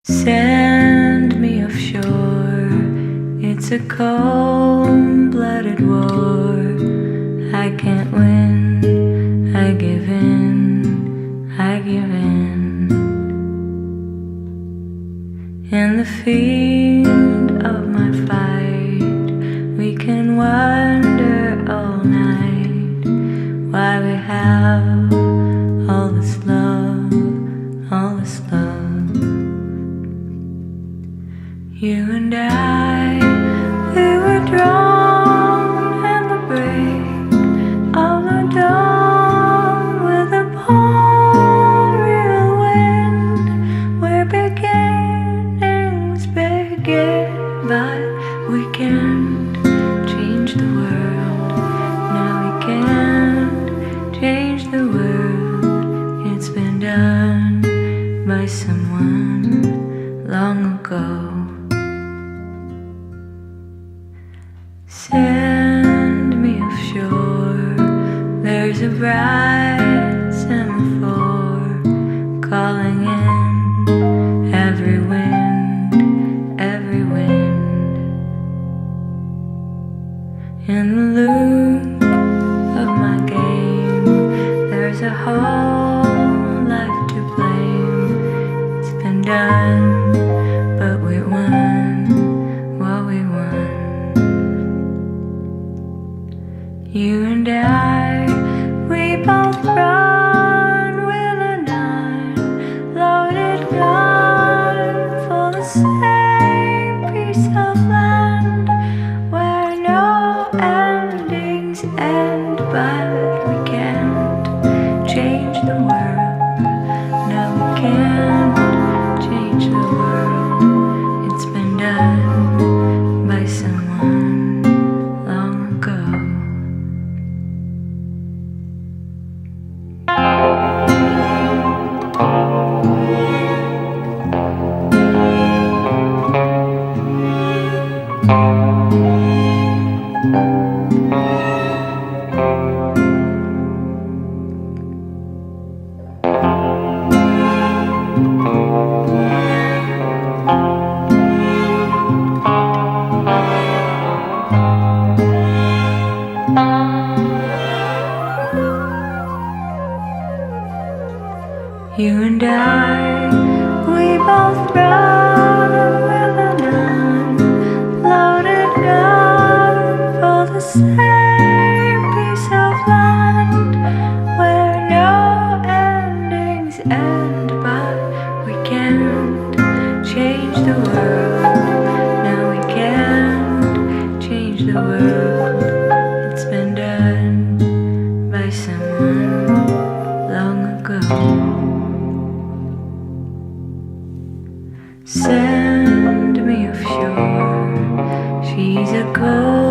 Send me offshore, it's a cold-blooded war. I can't win, I give in, I give in. In the field of my fight, we can wander all night, while we have all this love, all this love. You and I, we were drawn in the break of the dawn with a boreal wind, where beginnings begin, but we can't change the world. No, we can't change the world. It's been done by someone long ago. Send me offshore, there's a bright semaphore calling in every wind, every wind. In the loop of my game, there's a whole life to blame. It's been done, but we won what we won. You and I, we both run with an unloaded gun for the same piece of land where no endings end, but we can't change the world. No, we can't change the world. It's been done by someone long ago. You and I, we both run with an unloaded gun for the same piece of land where no endings end, but we can't change the world. No, we can't change the world. It's been done by someone long ago. Send me offshore, she's a cold